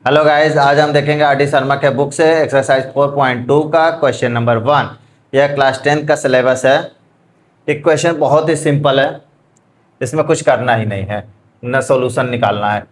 Hello guys, आज हम देखेंगे आर डी शर्मा के बुक से एक्सरसाइज 4.2 का क्वेश्चन नंबर 1। यह क्लास 10 का सिलेबस है। एक क्वेश्चन बहुत ही सिंपल है, इसमें कुछ करना ही नहीं है, न सॉल्यूशन निकालना है।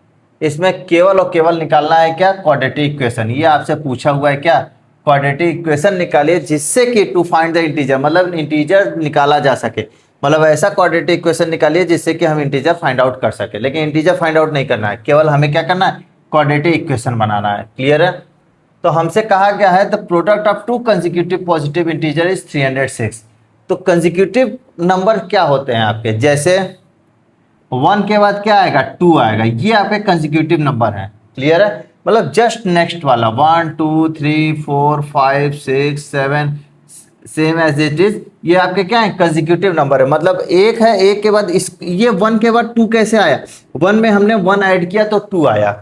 इसमें केवल और केवल निकालना है क्या, क्वाड्रेटिक इक्वेशन। ये आपसे पूछा हुआ है क्या, क्वाड्रेटिक इक्वेशन निकालिए जिससे कि टू फाइंड द इंटीजर, मतलब इंटीजर निकाला जा सके। मतलब ऐसा क्वाड्रेटिक इक्वेशन निकालिए जिससे कि हम इंटीजर फाइंड आउट कर सके। लेकिन इंटीजर फाइंड आउट नहीं करना है, केवल हमें क्या करना है, क्वाड्रेटिक इक्वेशन बनाना है। क्लियर है। तो हमसे कहा गया है the product of to consecutive positive integer is 306। तो कंसेक्यूटिव नंबर क्या होते हैं आपके, जैसे 1 के बाद क्या आएगा, 2 आएगा, ये आपके कंसेक्यूटिव नंबर है। क्लियर है। मतलब जस्ट नेक्स्ट वाला 1 2 3 4 5 6 7 सेम एज इट इज, ये आपके क्या है, कंसेक्यूटिव नंबर है। मतलब एक है, एक के बाद इस, ये 1 के बाद 2 कैसे आया, 1 में हमने 1 ऐड किया तो 2 आया।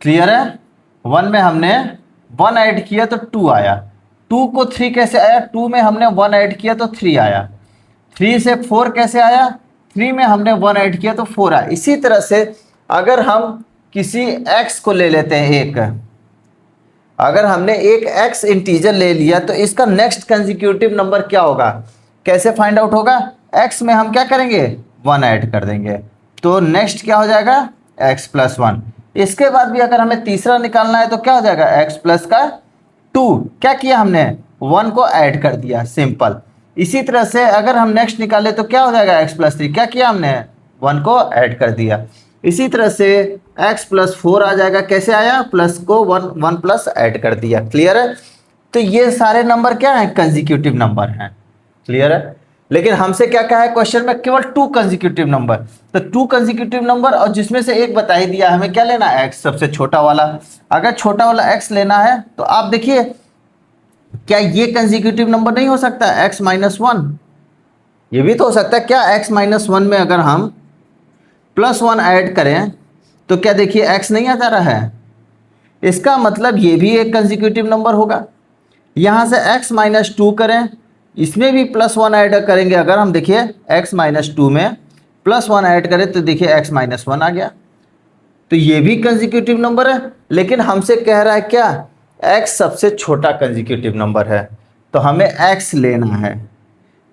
क्लियर है। 1 में हमने 1 ऐड किया तो 2 आया। 2 को 3 कैसे आया, 2 में हमने 1 ऐड किया तो 3 आया। 3 से 4 कैसे आया, 3 में हमने 1 ऐड किया तो 4 आया। इसी तरह से अगर हम किसी x को ले लेते हैं, एक, अगर हमने एक x इंटीजर ले लिया तो इसका नेक्स्ट कंसेक्यूटिव नंबर क्या होगा, कैसे फाइंड आउट होगा, x में हम क्या करेंगे, 1 ऐड कर देंगे तो नेक्स्ट क्या हो जाएगा, x प्लस 1। इसके बाद भी अगर हमें तीसरा निकालना है तो क्या हो जाएगा, x प्लस का 2। क्या किया हमने, 1 को ऐड कर दिया, सिंपल। इसी तरह से अगर हम नेक्स्ट निकाले तो क्या हो जाएगा, x प्लस 3। क्या किया हमने, 1 को ऐड कर दिया। इसी तरह से x प्लस 4 आ जाएगा, कैसे आया, प्लस को 1 प्लस ऐड कर दिया। क्लियर है। तो ये सारे नंबर क्या है, कंसेक्यूटिव नंबर हैं। क्लियर है। लेकिन हमसे क्या कहा है क्वेश्चन में, केवल 2 कंसेक्यूटिव नंबर। तो 2 कंसेक्यूटिव नंबर और जिसमें से एक बता ही दिया, हमें क्या लेना है, x, सबसे छोटा वाला। अगर छोटा वाला x लेना है तो आप देखिए, क्या ये कंसेक्यूटिव नंबर नहीं हो सकता, x माइनस 1, ये भी तो हो सकता है। क्या x माइनस 1 में अगर हम प्लस 1 ऐड करें तो क्या देखिए x नहीं आ जा रहा है, इसका मतलब ये भी एक कंसेक्यूटिव नंबर होगा। यहाँ से x माइनस 2 करें, इसमें भी प्लस 1 ऐड करेंगे। अगर हम देखिए x माइनस 2 में प्लस 1 ऐड करें तो देखिए x माइनस 1 आ गया, तो ये भी कंसेक्यूटिव नंबर है। लेकिन हमसे कह रहा है क्या, x सबसे छोटा कंसेक्यूटिव नंबर है, तो हमें x लेना है।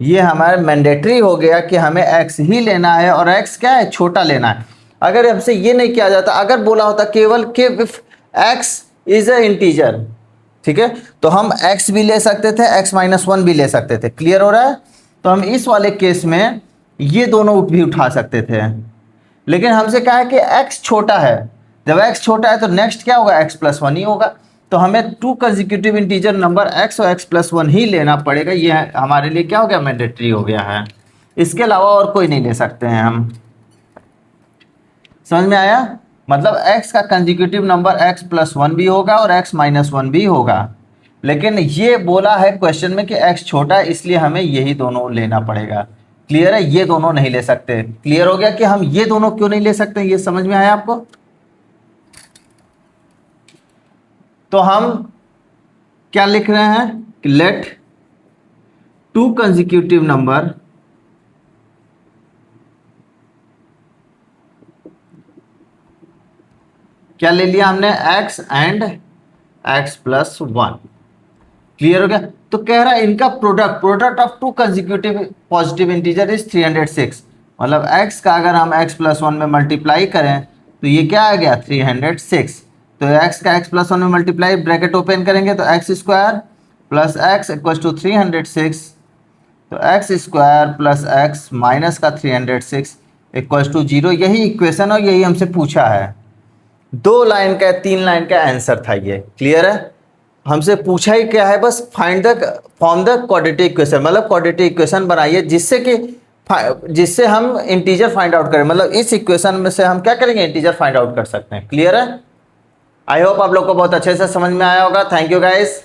ये हमारा मैंडेटरी हो गया कि हमें x ही लेना है, और x क्या है, छोटा लेना है। अगर हमसे ये नहीं किया जाता, अगर बोला होता केवल कि x इज अ इंटीजर, ठीक है, तो हम x भी ले सकते थे, x माइनस 1 भी ले सकते थे। क्लियर हो रहा है। तो हम इस वाले केस में ये दोनों भी उठा सकते थे। लेकिन हमसे कहा है कि x छोटा है, जब x छोटा है तो नेक्स्ट क्या होगा, x प्लस 1 ही होगा। तो हमें 2 कंसेक्यूटिव इंटीजर नंबर x और x प्लस 1 ही लेना पड़ेगा। ये हमारे लिए क्या हो गया, मैंडेटरी हो गया है। इसके अलावा और कोई नहीं ले सकते हैं हम। समझ में आया। मतलब x का कंसेक्यूटिव नंबर x प्लस 1 भी होगा और x माइनस 1 भी होगा। लेकिन ये बोला है क्वेश्चन में कि x छोटा है, इसलिए हमें यही दोनों लेना पड़ेगा। क्लियर है। ये दोनों नहीं ले सकते। क्लियर हो गया कि हम ये दोनों क्यों नहीं ले सकते, ये समझ में आया आपको। तो हम क्या लिख रहे हैं कि लेट 2 कंसेक्यूटिव नंबर क्या ले लिया हमने, x and x plus 1। Clear हो गया। तो कह रहा है इनका product of 2 consecutive positive integer is 306। मतलब x का अगर हम x प्लस 1 में मल्टीप्लाई करें तो ये क्या आ गया, 306। तो x का x प्लस 1 में मल्टीप्लाई, ब्रैकेट ओपन करेंगे तो x square plus x equal to 306। तो x square plus x minus का 306 इक्वल टू 0। यही इक्वेशन और यही हमसे पूछा है। 2 लाइन का 3 लाइन का आंसर था ये। क्लियर है। हमसे पूछा ही क्या है, बस find the form the quadratic equation, मतलब क्वाड्रेटिक इक्वेशन बनाइए जिससे हम इंटीजर फाइंड आउट करें। मतलब इस इक्वेशन में से हम क्या करेंगे, इंटीजर फाइंड आउट कर सकते हैं। क्लियर है। आई होप आप लोग को बहुत अच्छे से समझ में आया होगा। Thank you guys.